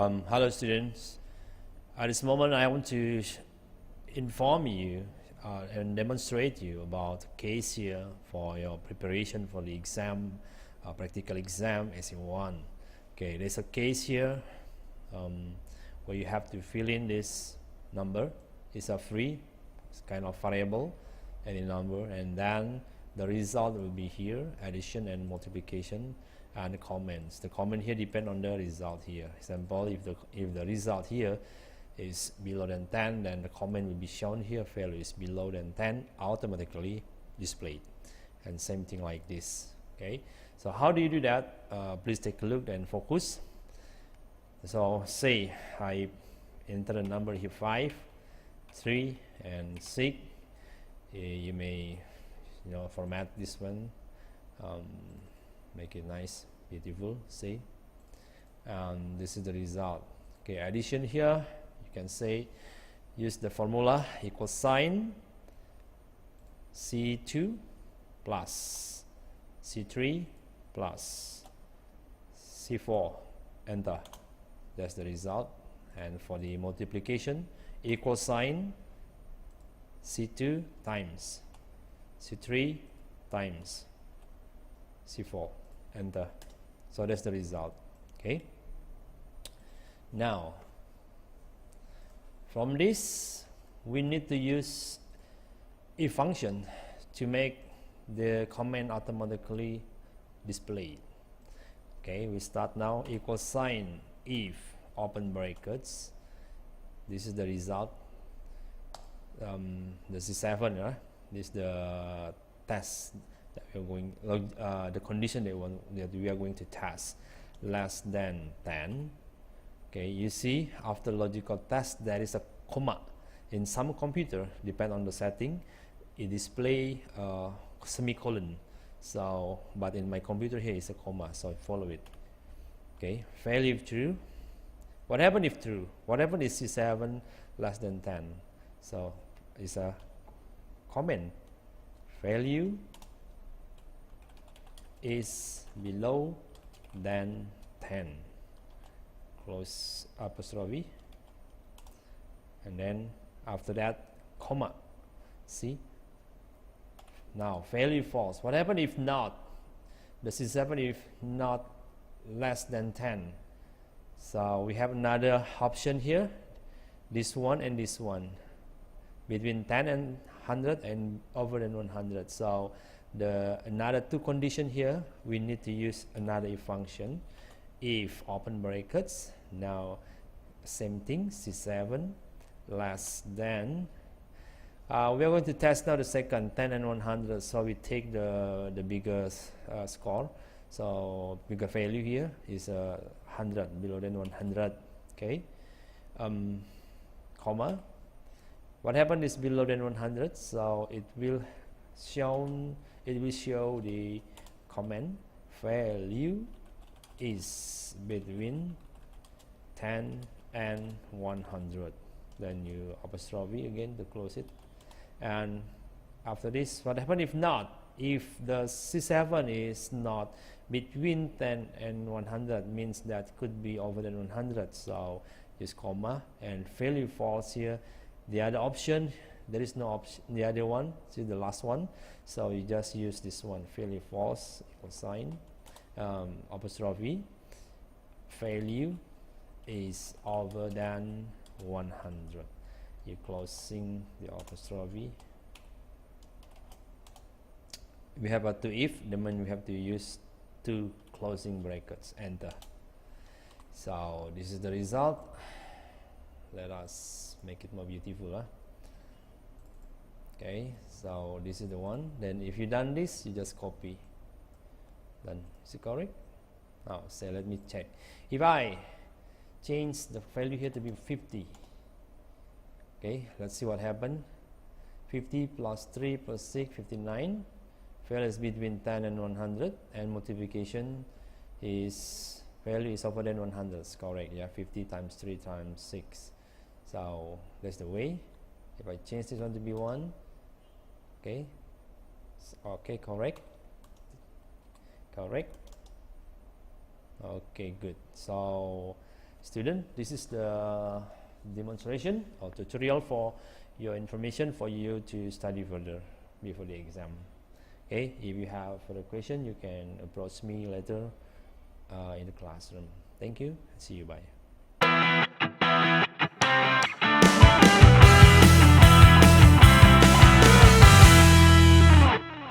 Hello students. At this moment I want to inform you and demonstrate you about case here for your preparation for the exam, practical exam SE1. Okay, there's a case here where you have to fill in this number. It's a free, it's kind of variable, any number, and then the result will be here, addition and multiplication, and the comments. The comment here depend on the result here. Example, if the result here is below than 10, then the comment will be shown here. Value is below than 10, automatically displayed. And same thing like this. Okay, so how do you do that? Please take a look and focus. So say I enter a number here 5, 3, and 6. You may format this one, make it nice, beautiful. See, and this is the result. Okay, addition here, you can say use the formula equal sign C2 plus C3 plus C4, enter. That's the result. And for the multiplication, equal sign C2 times C3 times C4, enter. So that's the result. Okay, now from this we need to use if function to make the comment automatically displayed. Okay, we start now. Equal sign if, open brackets, this is the result. This is 7, right? This is the test that we are going, the condition that we are going to test, less than 10. Okay, you see after logical test there is a comma. In some computer, depend on the setting, it display semicolon. So, but in my computer here is a comma, so I follow it. Okay, value if true. What happened if true? What happened is C7 less than 10? So it's a comment. Value is below than 10. Close apostrophe. And then after that, comma. See? Now value false. What happened if not? The C7 if not less than 10. So we have another option here. This one and this one. Between 10 and 100 and over than 100. So the another two condition here, we need to use another if function. If, open brackets, now same thing, C7 less than, we are going to test now the second, 10 and 100. So we take the bigger score. So bigger value here is 100, below than 100. Okay, comma. What happened is below than 100, so it will show the comment value is between 10 and 100. Then you apostrophe again to close it. And after this, what happened if not? If the C7 is not between 10 and 100, means that could be over than 100. So use comma, and value false here. The other option, there is no option. The other one, see the last one. So you just use this one, value false, equal sign, apostrophe, value is over than 100. You closing the apostrophe. We have a two if, then we have to use two closing brackets, enter. So this is the result. Let us make it more beautiful. Huh? Okay, so this is the one. Then if you done this, you just copy. Done. Is it correct? Now say, let me check. If I change the value here to be 50, okay, let's see what happened. 50 plus 3 plus 6, 59. Value is between 10 and 100, and multiplication is value is over than 100. It's correct. Yeah, 50 times 3 times 6. So that's the way. If I change this one to be 1, okay, okay, correct. Okay, good. So Student, this is the demonstration or tutorial for your information for you to study further before the exam. Okay, if you have further question, you can approach me later in the classroom. Thank you. See you. Bye.